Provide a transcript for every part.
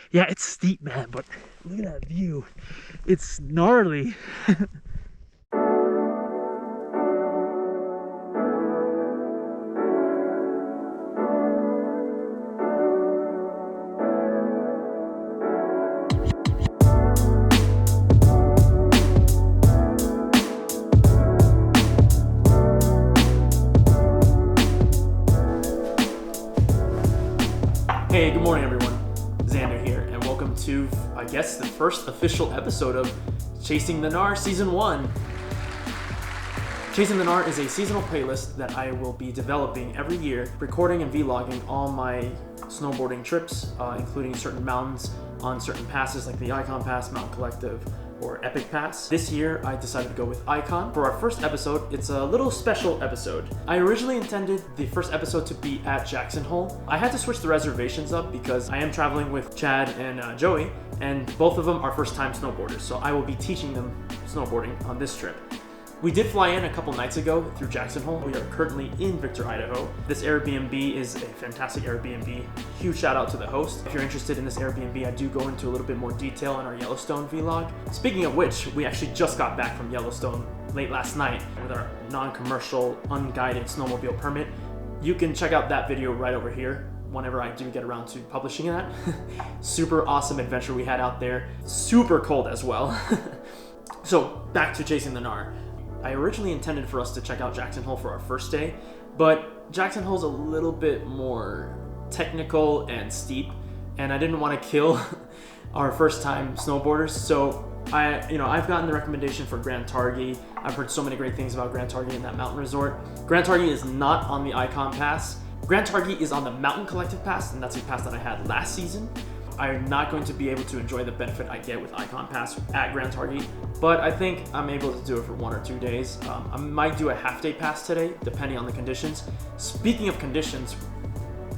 Yeah, it's steep, man, but look at that view. It's gnarly. Hey, good morning, everyone. Xander here, and welcome to, I guess, the first official episode of Chasing the Gnar Season 1. Chasing the Gnar is a seasonal playlist that I will be developing every year, recording and vlogging all my snowboarding trips, including certain mountains on certain passes like the Icon Pass, Mountain Collective, or Epic Pass. This year, I decided to go with Icon. For our first episode, it's a little special episode. I originally intended the first episode to be at Jackson Hole. I had to switch the reservations up because I am traveling with Chad and Joey, and both of them are first-time snowboarders, so I will be teaching them snowboarding on this trip. We did fly in a couple nights ago through Jackson Hole. We are currently in Victor, Idaho. This Airbnb is a fantastic Airbnb. Huge shout out to the host. If you're interested in this Airbnb, I do go into a little bit more detail in our Yellowstone vlog. Speaking of which, we actually just got back from Yellowstone late last night with our non-commercial, unguided snowmobile permit. You can check out that video right over here whenever I do get around to publishing that. Super awesome adventure we had out there. Super cold as well. So back to Chasing the Gnar. I originally intended for us to check out Jackson Hole for our first day, but Jackson Hole's a little bit more technical and steep, and I didn't want to kill our first-time snowboarders. So I've gotten the recommendation for Grand Targhee. I've heard so many great things about Grand Targhee and that mountain resort. Grand Targhee is not on the Icon Pass. Grand Targhee is on the Mountain Collective Pass, and that's a pass that I had last season. I'm not going to be able to enjoy the benefit I get with Icon Pass at Grand Targhee, but I think I'm able to do it for 1 or 2 days. I might do a half-day pass today, depending on the conditions. Speaking of conditions,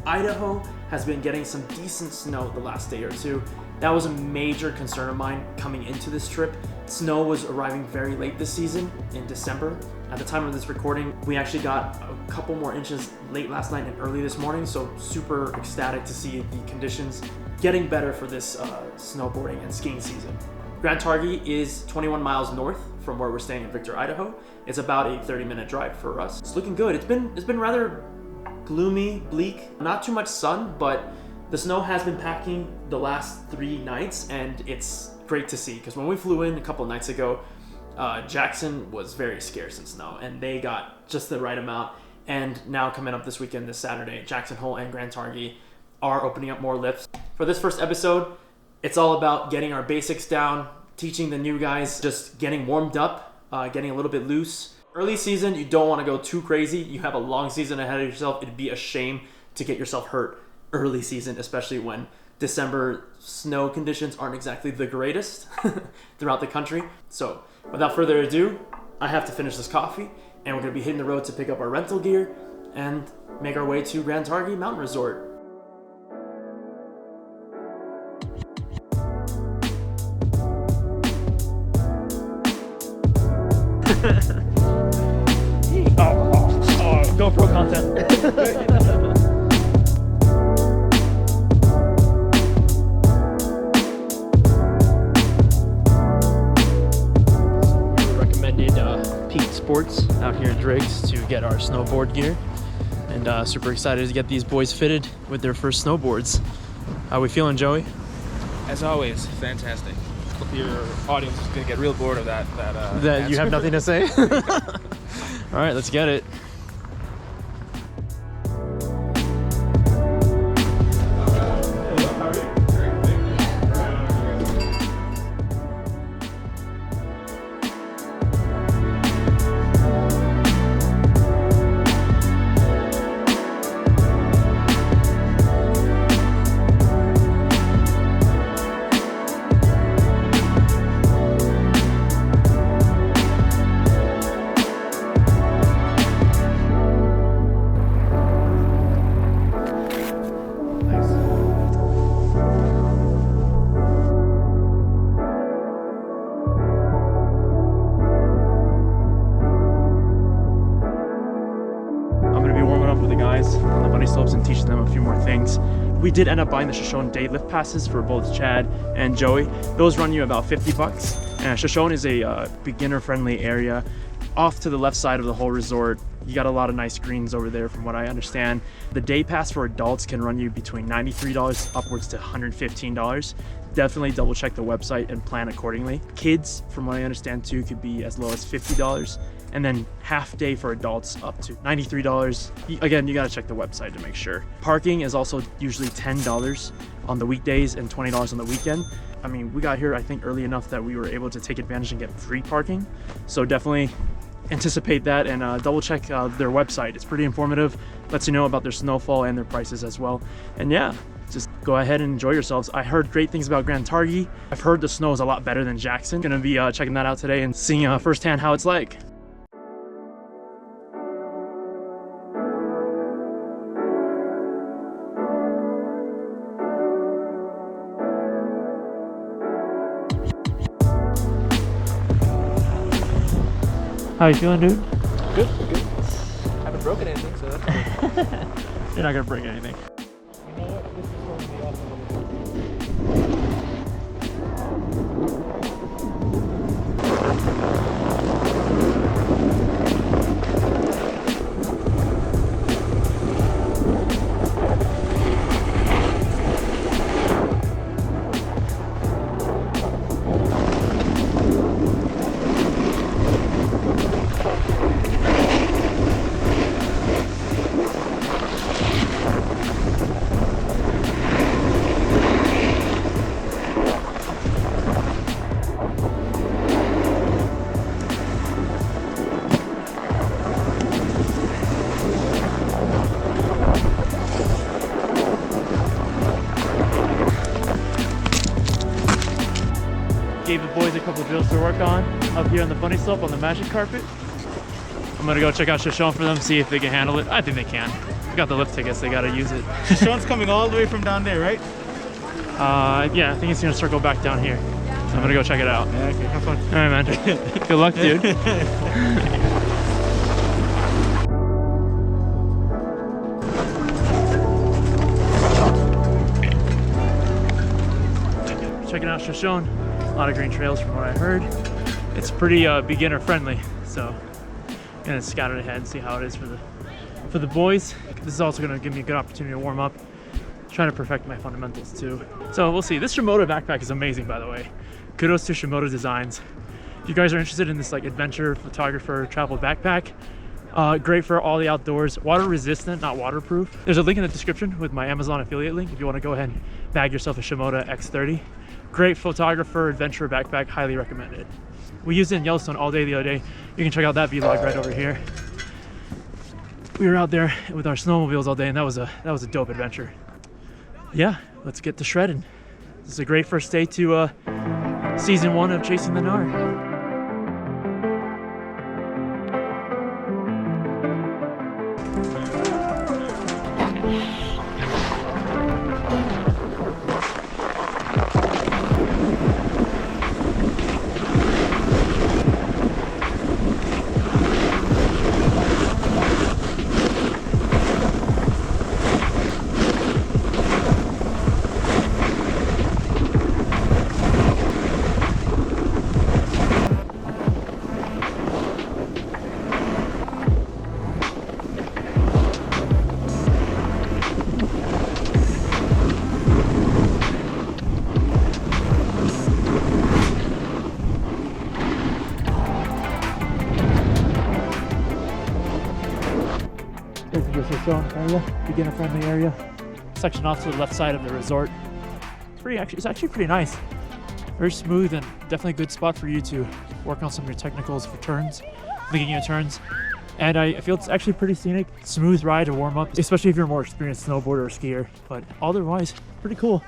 Idaho has been getting some decent snow the last day or two. That was a major concern of mine coming into this trip. Snow was arriving very late this season, in December. At the time of this recording, we actually got a couple more inches late last night and early this morning, so super ecstatic to see the conditions getting better for this snowboarding and skiing season. Grand Targhee is 21 miles north from where we're staying in Victor, Idaho. It's about a 30-minute drive for us. It's looking good. It's been rather gloomy, bleak, not too much sun, but the snow has been packing the last 3 nights, and it's great to see, because when we flew in a couple of nights ago, Jackson was very scarce in snow, and they got just the right amount. And now coming up this weekend, this Saturday, Jackson Hole and Grand Targhee are opening up more lifts. For this first episode, it's all about getting our basics down, teaching the new guys, just getting warmed up, getting a little bit loose. Early season, you don't want to go too crazy. You have a long season ahead of yourself. It'd be a shame to get yourself hurt early season, especially when December snow conditions aren't exactly the greatest throughout the country. So without further ado, I have to finish this coffee, and we're going to be hitting the road to pick up our rental gear and make our way to Grand Targhee Mountain Resort. GoPro content. We recommended Pete Sports out here in Driggs to get our snowboard gear, and super excited to get these boys fitted with their first snowboards. How we feeling, Joey? As always, fantastic. Your audience is gonna get real bored of that That you have nothing to say? All right, let's get it. We did end up buying the Shoshone day lift passes for both Chad and Joey. Those run you about 50 bucks. And Shoshone is a beginner-friendly area. Off to the left side of the whole resort, you got a lot of nice greens over there from what I understand. The day pass for adults can run you between $93 upwards to $115. Definitely double check the website and plan accordingly. Kids, from what I understand too, could be as low as $50. And then half day for adults up to $93. Again, you gotta check the website to make sure. Parking is also usually $10 on the weekdays and $20 on the weekend. I mean, we got here, I think, early enough that we were able to take advantage and get free parking. So definitely anticipate that and double check their website. It's pretty informative, lets you know about their snowfall and their prices as well. And yeah, just go ahead and enjoy yourselves. I heard great things about Grand Targhee. I've heard the snow is a lot better than Jackson. Gonna be checking that out today and seeing firsthand how it's like. How you feeling, dude? Good, good. Haven't broken anything, so that's good. You're not gonna break anything. You know what? This is going to be awesome. Gave the boys a couple drills to work on up here on the bunny slope on the magic carpet. I'm gonna go check out Shoshone for them, see if they can handle it. I think they can. We got the lift tickets, they gotta use it. Shoshone's coming all the way from down there, right? Yeah, I think it's gonna circle back down here. So I'm gonna go check it out. Yeah, okay, have fun. All right, man. Good luck, dude. Checking out Shoshone. A lot of green trails from what I heard. It's pretty beginner friendly, so I'm gonna scout it ahead and see how it is for the boys. This is also gonna give me a good opportunity to warm up, trying to perfect my fundamentals too. So we'll see. This Shimoda backpack is amazing, by the way. Kudos to Shimoda Designs. If you guys are interested in this like adventure photographer travel backpack, great for all the outdoors, water resistant, not waterproof. There's a link in the description with my Amazon affiliate link if you want to go ahead and bag yourself a Shimoda X30. Great photographer adventure backpack, highly recommended. We used it in Yellowstone all day the other day. You can check out that vlog right over here. We were out there with our snowmobiles all day, and that was a dope adventure. Yeah, let's get to shredding. This is a great first day to season 1 of Chasing the Gnar. This is the Shoshone area, beginner-friendly area. Section off to the left side of the resort. It's actually pretty nice. Very smooth and definitely a good spot for you to work on some of your technicals for turns, leading your turns. And I feel it's actually pretty scenic, smooth ride to warm up, especially if you're a more experienced snowboarder or skier. But otherwise, pretty cool.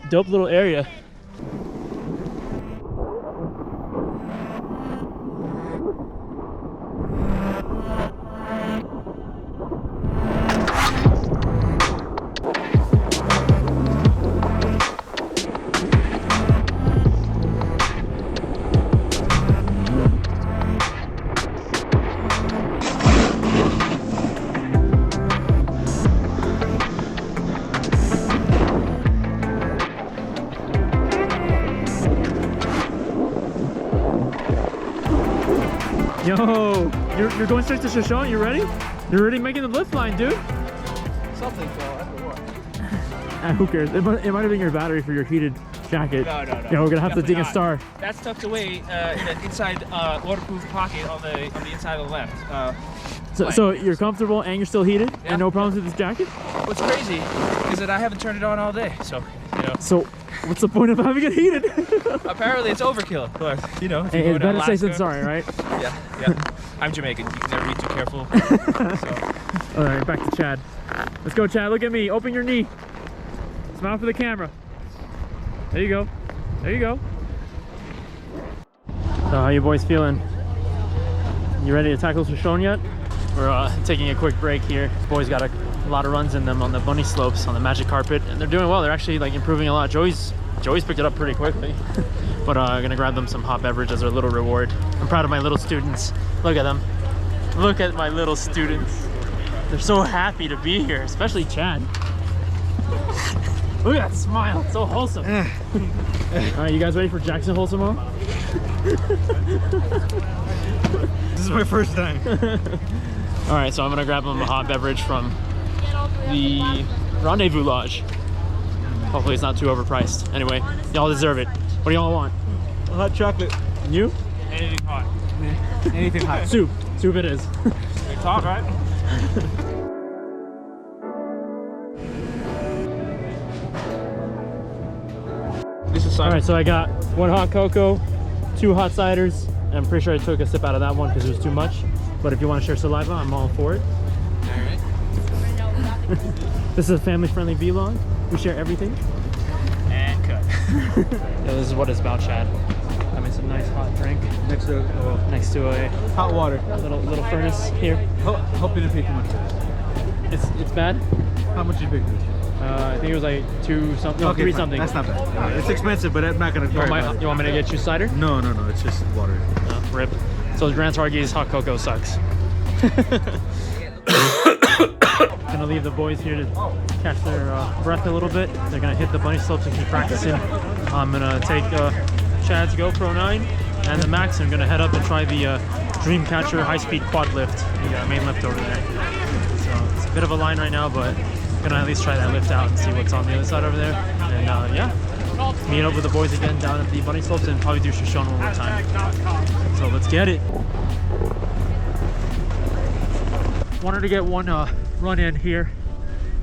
Dope little area. You're going straight to Shoshone? You ready? You're already making the lift line, dude. Something fell. I don't know what. Who cares? It might have been your battery for your heated jacket. No. Yeah, we're gonna have to dig a star. That's tucked away in the inside waterproof pocket on the inside of the left. So you're comfortable and you're still heated, and no problems with this jacket? What's crazy is that I haven't turned it on all day, so you know. So what's the point of having it heated? Apparently it's overkill, but you know. Hey, it's better safe than sorry, right? Yeah. I'm Jamaican. You can never be too careful. So. All right, back to Chad. Let's go, Chad. Look at me. Open your knee. Smile for the camera. There you go. There you go. So how you boys feeling? You ready to tackle Shoshone yet? We're taking a quick break here. These boys got a lot of runs in them on the bunny slopes on the magic carpet, and they're doing well. They're actually like improving a lot. Joey's picked it up pretty quickly. But I'm gonna grab them some hot beverage as their little reward. I'm proud of my little students. Look at them. Look at my little students. They're so happy to be here, especially Chad. Look at that smile, it's so wholesome. All right, you guys ready for Jackson Wholesome tomorrow? This is my first time. All right, so I'm gonna grab them a hot beverage from the Rendezvous Lodge. Hopefully it's not too overpriced. Anyway, y'all deserve it. What do y'all want? Hot chocolate. And you? Anything hot. Anything hot. Soup. Soup it is. It's hot, right? This is All right, so I got 1 hot cocoa, 2 hot ciders. I'm pretty sure I took a sip out of that one because it was too much. But if you want to share saliva, I'm all for it. All right. This is a family-friendly vlog. We share everything. And cut. Yeah, this is what it's about, Chad. Having some nice hot drink Next to a hot water. little furnace here. Hope you didn't pay too much for this. It's bad. How much did you pay for this? I think it was like 2 something. No, 3 fine. something. That's not bad. It's expensive, but I'm not gonna. You want me to get you cider? No. It's just water. Rip. So Grand Targhee's hot cocoa sucks. Gonna leave the boys here to catch their breath a little bit. They're gonna hit the bunny slopes and keep practicing. I'm gonna take Chad's GoPro 9 and the Max. I'm gonna head up and try the Dreamcatcher high-speed quad lift, the main lift over there. So it's a bit of a line right now, but I'm gonna at least try that lift out and see what's on the other side over there. And yeah, meet up with the boys again down at the bunny slopes and probably do Shoshone one more time. So let's get it. Wanted to get one run in here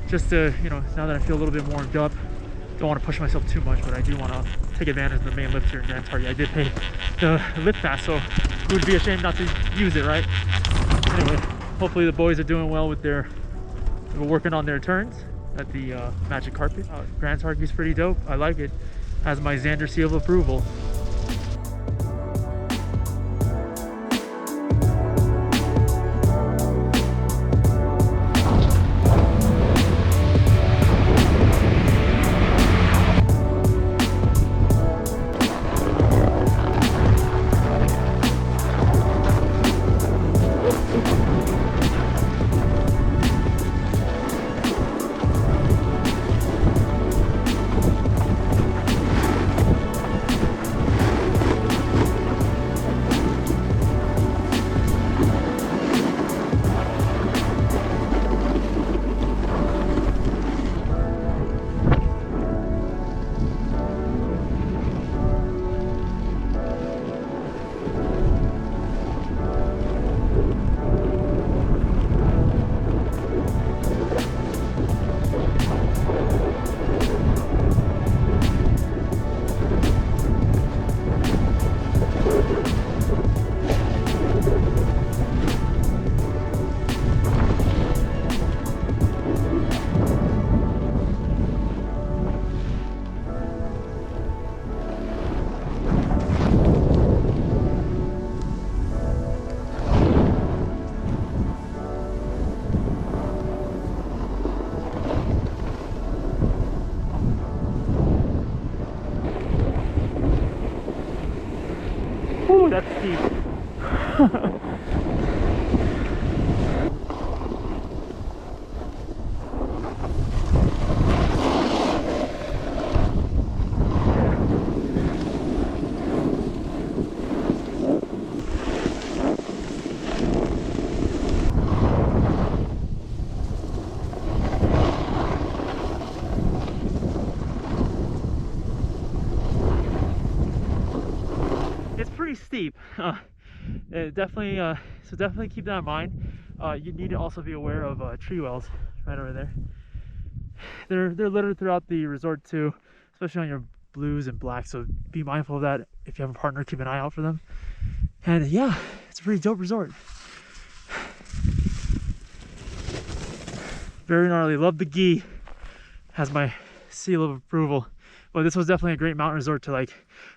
just to, you know, now that I feel a little bit warmed up. Don't want to push myself too much, but I do want to take advantage of the main lift here in Grand Targhee. I did pay the lift pass, so it would be a shame not to use it, right? Anyway, hopefully the boys are doing well with their, working on their turns at the magic carpet. Grand Targhee's pretty dope. I like it. Has my Xander seal of approval. Ooh, that's steep. steep. Definitely, so definitely keep that in mind. You need to also be aware of tree wells right over there. They're littered throughout the resort too, especially on your blues and blacks. So be mindful of that. If you have a partner, keep an eye out for them. And yeah, it's a pretty dope resort. Very gnarly. Love the gi. Has my seal of approval. But this was definitely a great mountain resort to like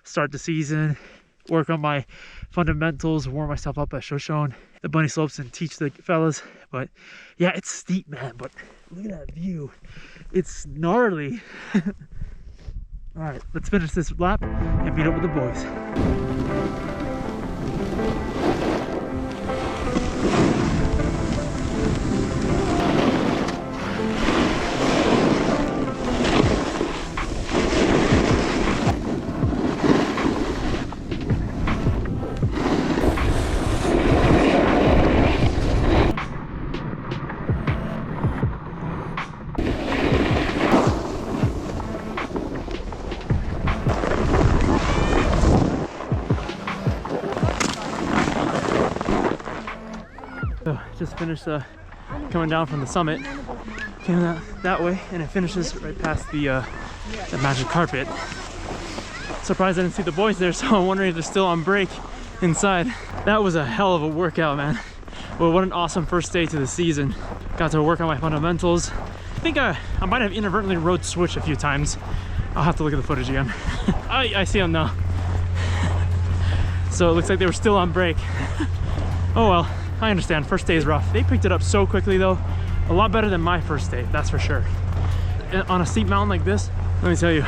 start the season, work on my fundamentals, warm myself up at Shoshone, the bunny slopes, and teach the fellas. But yeah, it's steep, man. But look at that view. It's gnarly. All right, let's finish this lap and meet up with the boys. So just finished coming down from the summit, came that way, and it finishes right past the magic carpet. Surprised I didn't see the boys there, so I'm wondering if they're still on break inside. That was a hell of a workout, man. Well, what an awesome first day to the season. Got to work on my fundamentals. I think I might have inadvertently rode switch a few times. I'll have to look at the footage again. I see them now. So it looks like they were still on break. Oh well. I understand, first day is rough. They picked it up so quickly though. A lot better than my first day, that's for sure. And on a steep mountain like this, let me tell you,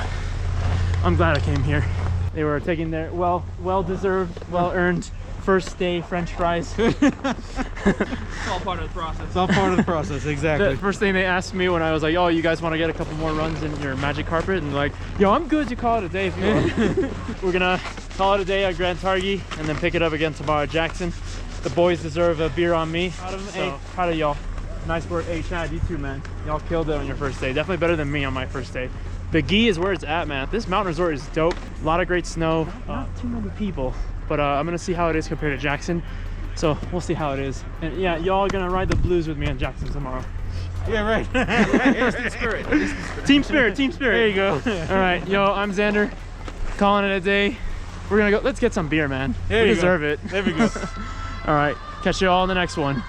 I'm glad I came here. They were taking their well-deserved, well-earned first day French fries. It's all part of the process. It's all part of the process, exactly. The first thing they asked me when I was like, oh, you guys want to get a couple more runs in your magic carpet? And like, yo, I'm good to call it a day if you want. We're gonna call it a day at Grand Targhee and then pick it up again tomorrow at Jackson. The boys deserve a beer on me. Proud of them. So, hey, proud of y'all. Nice work. Hey, Chad, you too, man. Y'all killed it on your first day. Definitely better than me on my first day. The gi is where it's at, man. This mountain resort is dope. A lot of great snow. Not too many people. But I'm going to see how it is compared to Jackson. So we'll see how it is. And yeah, y'all are going to ride the blues with me on Jackson tomorrow. Yeah, right. Team spirit. Team spirit. Team spirit. There you go. All right, yo, I'm Xander. Calling it a day. We're going to go. Let's get some beer, man. We deserve it. There we go. All right, catch you all in the next one.